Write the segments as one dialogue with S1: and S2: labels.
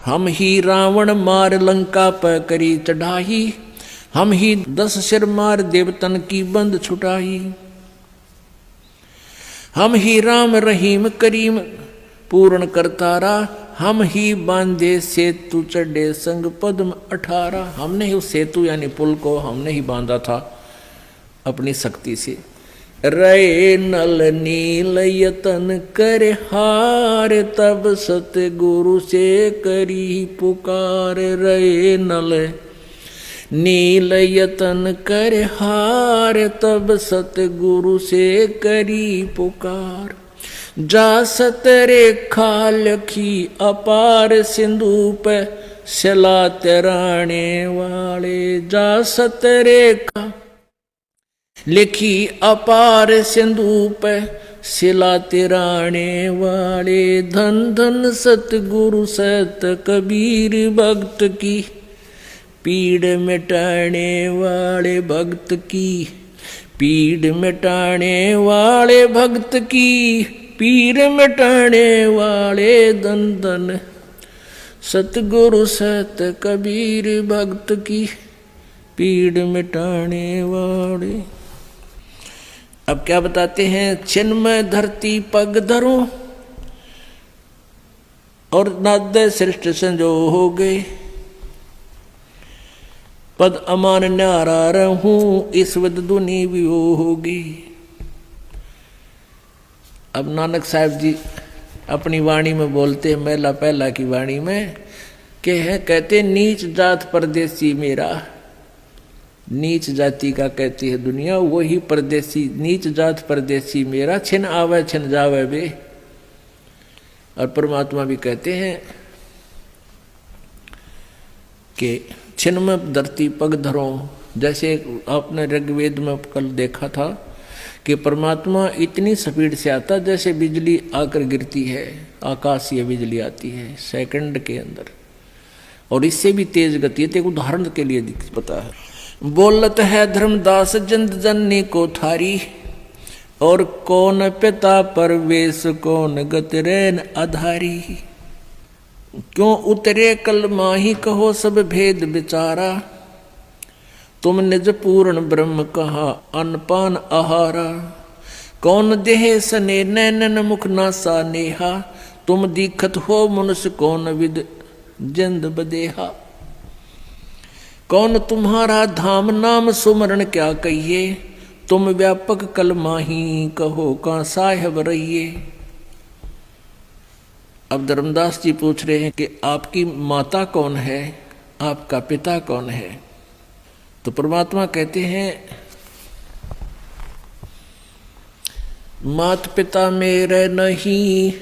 S1: हम ही रावण मार लंका पर करी चढ़ाई, हम ही 10 सिर मार देवतन की बंद छुटाई। हम ही राम रहीम करीम पूर्ण करतारा, हम ही बांधे सेतु चढ़े संग पद्म 18। हमने ही उस सेतु यानी पुल को हमने ही बांधा था अपनी शक्ति से। रे नल नील यतन कर हार, तब सतगुरु से करी पुकार। रे नल नील यतन कर हार, तब सतगुरु से करी पुकार। जा सतरेखा लखी अपार, सिंधु पे सिला तराने वाले। जा सतरेखा लिखी अपार, सिंधु पे सिला तिराने वाले। धन धन सतगुरु सत कबीर, भक्त की पीड़ मिटाने वाले। भक्त की पीड़ मिटाने वाले, भक्त की पीड़ मिटाने वाले। धन धन सतगुरु सत कबीर, भक्त की पीड़ मिटाने वाले। अब क्या बताते हैं? चिन्मय धरती पग धरो, और नाद श्रेष्ठ संजो हो गए। पद अमान न्यारा रहूं, इस वद दुनी भी होगी। अब नानक साहब जी अपनी वाणी में बोलते हैं, मेला पहला की वाणी में कहते नीच जात परदेसी मेरा। नीच जाति का कहती है दुनिया, वही परदेसी। नीच जात परदेसी मेरा, छिन आवे छिन जावे बे। और परमात्मा भी कहते हैं कि छिन में धरती पग धरो। जैसे आपने ऋग्वेद में कल देखा था कि परमात्मा इतनी स्पीड से आता जैसे बिजली आकर गिरती है, आकाशीय बिजली आती है सेकंड के अंदर, और इससे भी तेज गति है। एक उदाहरण के लिए पता है। बोलत है धर्मदास जिंद जननी को थारी, और कौन पिता परवेश कौन गतरैन आधारी। क्यों उतरे कल माही कहो सब भेद विचारा, तुम निज पूर्ण ब्रह्म कहा अनपान आहारा। कौन देह सने नैनन मुख नासा नेहा, तुम दीखत हो मनुष्य कौन विद जिंद बदेहा। कौन तुम्हारा धाम नाम सुमरण क्या कहिए, तुम व्यापक कल माही कहो का साहेब रहिए। अब धर्मदास जी पूछ रहे हैं कि आपकी माता कौन है, आपका पिता कौन है। तो परमात्मा कहते हैं मात पिता मेरे नहीं,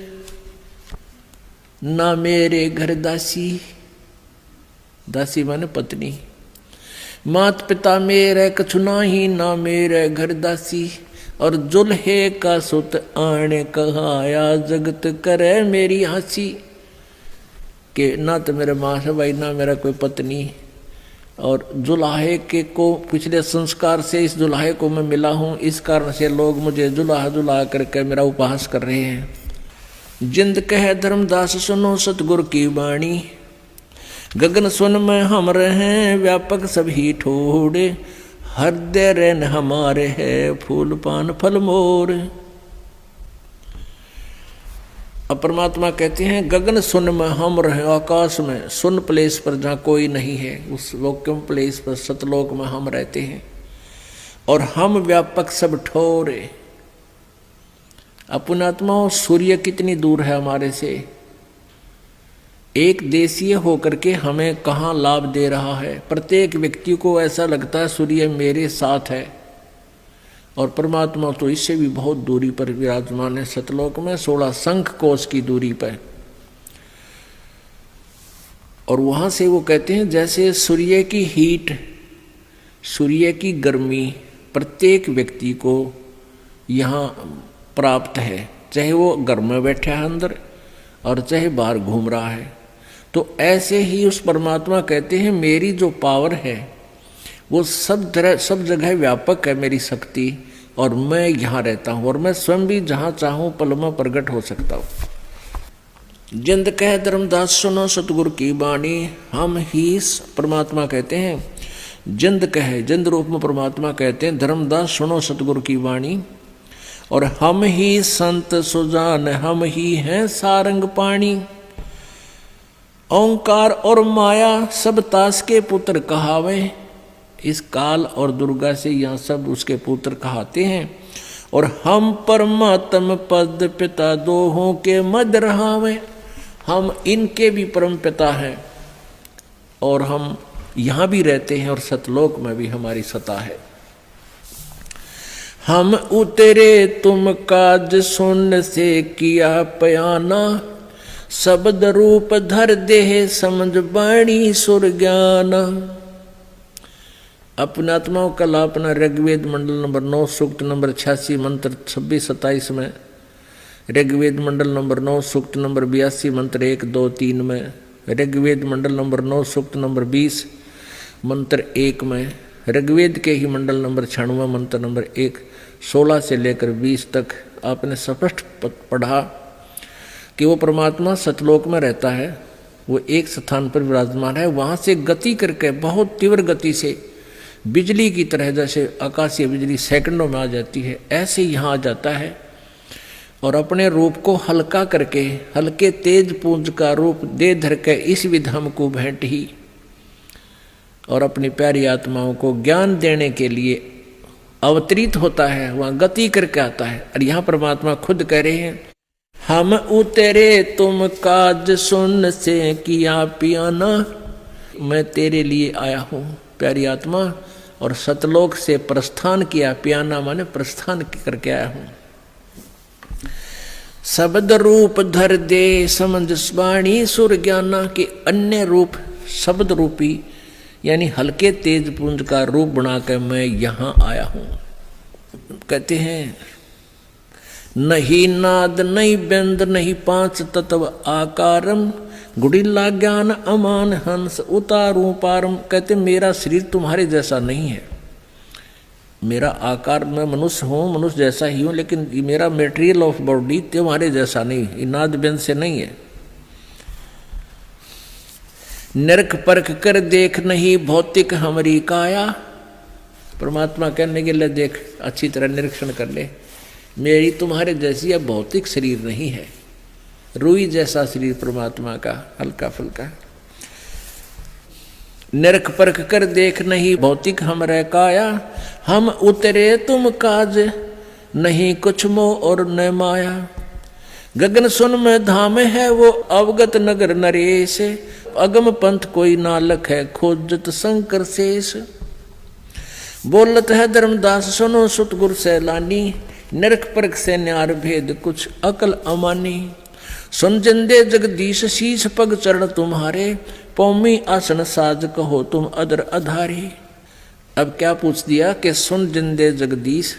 S1: ना मेरे घर दासी। दासी माने पत्नी। मात पिता मेरे कछु नाही, ना मेरे घर दासी। और जुल्हे का सुत आने कहाया, जगत करे मेरी हंसी। कि ना तो मेरे माँ से भाई, ना मेरा कोई पत्नी। और जुल्हे के को पिछले संस्कार से इस जुल्हे को मैं मिला हूँ, इस कारण से लोग मुझे जुल्हा जुल्हा करके मेरा उपहास कर रहे हैं। जिंद कहे धर्मदास सुनो सतगुरु की वाणी, गगन सुन में हम रहे व्यापक सभी ठोड़े। हृदय रैन हमारे है फूल पान फल मोर। अब परमात्मा कहते हैं गगन सुन में हम रहे, आकाश में सुन प्लेस पर जहाँ कोई नहीं है, उस वैक्यूम प्लेस पर सतलोक में हम रहते हैं। और हम व्यापक सब ठोरे। अपनात्मा सूर्य कितनी दूर है हमारे से, एक देशीय होकर के हमें कहाँ लाभ दे रहा है। प्रत्येक व्यक्ति को ऐसा लगता है सूर्य मेरे साथ है, और परमात्मा तो इससे भी बहुत दूरी पर विराजमान है, सतलोक में 16 शंख कोश की दूरी पर। और वहाँ से वो कहते हैं जैसे सूर्य की हीट, सूर्य की गर्मी प्रत्येक व्यक्ति को यहाँ प्राप्त है, चाहे वो घर में बैठा है अंदर और चाहे बाहर घूम रहा है। तो ऐसे ही उस परमात्मा कहते हैं मेरी जो पावर है वो सब जगह व्यापक है मेरी शक्ति, और मैं यहाँ रहता हूँ, और मैं स्वयं भी जहाँ चाहूँ पल में प्रकट हो सकता हूँ। जिंद कह धर्मदास सुनो सतगुरु की बाणी। हम ही परमात्मा कहते हैं, जिंद कहे, जिंद रूप में परमात्मा कहते हैं, धर्मदास सुनो सतगुरु की वाणी। और हम ही संत सुजान, हम ही हैं सारंग पाणी। ओंकार और माया सब तास के पुत्र कहावे। इस काल और दुर्गा से यहाँ सब उसके पुत्र कहाते हैं। और हम परमात्म पद पिता दोहों के मद रहावे। हम इनके भी परम पिता हैं और हम यहाँ भी रहते हैं और सतलोक में भी हमारी सत्ता है। हम उतरे तुम काज सुन से किया पयाना। शब्द रूप धर देह समझ बाणी सुर ज्ञान। अपने आत्माओं कल अपना ऋग्वेद मंडल नंबर 9 सूक्त नंबर 86 मंत्र 26-27 में, ऋग्वेद मंडल नंबर 9 सूक्त नंबर 82 मंत्र 1, 2, 3 में, ऋग्वेद मंडल नंबर 9 सूक्त नंबर 20 मंत्र 1 में, ऋग्वेद के ही मंडल नंबर 96 मंत्र नंबर 1, 16 से लेकर 20 तक आपने स्पष्ट पढ़ा कि वो परमात्मा सतलोक में रहता है। वो एक स्थान पर विराजमान है, वहाँ से गति करके बहुत तीव्र गति से बिजली की तरह, जैसे आकाशीय बिजली सेकंडों में आ जाती है, ऐसे यहाँ आ जाता है और अपने रूप को हल्का करके, हल्के तेज पुंज का रूप दे धर के इस विध हमको भेंट ही, और अपनी प्यारी आत्माओं को ज्ञान देने के लिए अवतरित होता है, वहाँ गति करके आता है। और यहाँ परमात्मा खुद कह रहे हैं, हम उतरे तुम काज सुन से किया पियाना। मैं तेरे लिए आया हूँ प्यारी आत्मा, और सतलोक से प्रस्थान किया। पियाना माने प्रस्थान करके आया हूँ। शब्द रूप धर दे समझ वाणी सुर ज्ञाना, के अन्य रूप शब्द रूपी यानी हल्के तेज पुंज का रूप बनाकर मैं यहाँ आया हूँ। कहते हैं, नहीं नाद नहीं व्यंद नहीं पांच तत्व आकारम। गुड़िल्ला ज्ञान अमान हंस उतारूं पारम। कहते मेरा शरीर तुम्हारे जैसा नहीं है, मेरा आकार, मैं मनुष्य हूँ, मनुष्य जैसा ही हूँ, लेकिन मेरा मेटेरियल ऑफ बॉडी तुम्हारे जैसा नहीं, नाद व्यंद से नहीं है। नरक परख कर देख नहीं भौतिक हमारी काया। परमात्मा कहने के लिए देख, अच्छी तरह निरीक्षण कर ले, मेरी तुम्हारे जैसी अब भौतिक शरीर नहीं है। रुई जैसा शरीर परमात्मा का, हल्का फुल्का। नरक परख कर देख नहीं भौतिक हमरे काया। हम उतरे तुम काज नहीं कुछ मोह और न माया। गगन सुन में धाम है वो अवगत नगर नरेश। अगम पंथ कोई नालक है खोजत शंकर शेष। बोलत है धर्मदास सुनो सुत गुर सैलानी। नरक परख से न्यार भेद कुछ अकल अमानी। सुन जिंदे जगदीश शीश पग चरण तुम्हारे। पौमी आसन साज कहो तुम अदर अधारे। अब क्या पूछ दिया कि सुन जिंदे जगदीश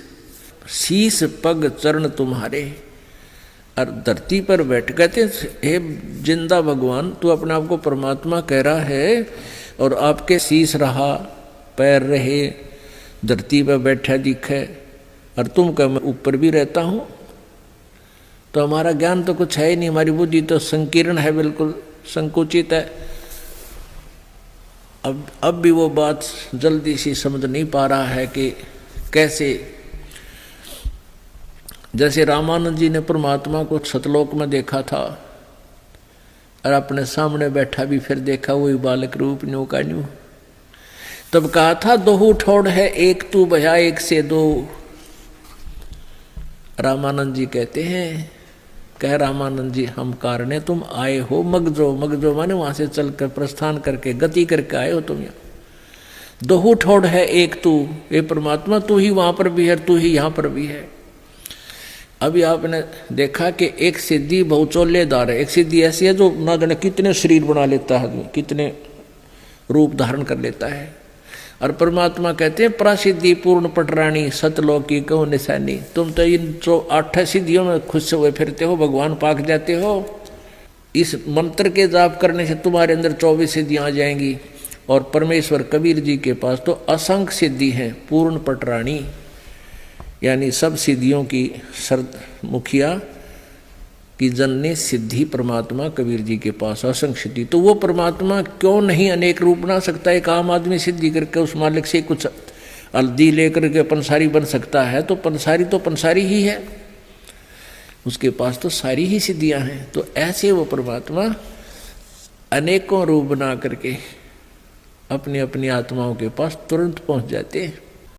S1: शीश पग चरण तुम्हारे। और धरती पर बैठ कहते हे जिंदा भगवान, तू अपने आप को परमात्मा कह रहा है और आपके शीश रहा, पैर रहे, धरती पर बैठा दिखे, और तुम कह मैं ऊपर भी रहता हूँ। तो हमारा ज्ञान तो कुछ है ही नहीं, हमारी बुद्धि तो संकीर्ण है, बिल्कुल संकुचित है। अब भी वो बात जल्दी सी समझ नहीं पा रहा है कि कैसे। जैसे रामानंद जी ने परमात्मा को सतलोक में देखा था और अपने सामने बैठा भी फिर देखा, वही बालक रूप न्यू का न्यू। तब कहा था दोहू ठोड़ है एक तू भया एक से दो। रामानंद जी कहते हैं, कह रामानंद जी हम कारणे तुम आए हो मगजो। मगजो माने वहां से चलकर प्रस्थान करके गति करके आए हो तुम यहाँ। दोहू ठोड़ है एक तू, ये परमात्मा तू ही वहां पर भी है, तू ही यहाँ पर भी है। अभी आपने देखा कि एक सिद्धि बहुचोल्येदार है। एक सिद्धि ऐसी है जो ना जाने कितने शरीर बना लेता है आदमी, कितने रूप धारण कर लेता है। और परमात्मा कहते हैं प्रसिद्धि पूर्ण पटरानी सतलोकी कहो निशानी। तुम तो इन 8 सिद्धियों में खुश हुए फिरते हो, भगवान पाक जाते हो। इस मंत्र के जाप करने से तुम्हारे अंदर 24 सिद्धियाँ आ जाएंगी। और परमेश्वर कबीर जी के पास तो असंख्य सिद्धि हैं, पूर्ण पटरानी यानी सब सिद्धियों की मुखिया कि जननी सिद्धि परमात्मा कबीर जी के पास असंग सिद्धि। तो वो परमात्मा क्यों नहीं अनेक रूप बना सकता? एक आम आदमी सिद्धि करके उस मालिक से कुछ हल्दी लेकर के पंसारी बन सकता है, तो पंसारी ही है, उसके पास तो सारी ही सिद्धियां हैं। तो ऐसे वो परमात्मा अनेकों रूप बना करके अपनी अपनी आत्माओं के पास तुरंत पहुंच जाते हैं।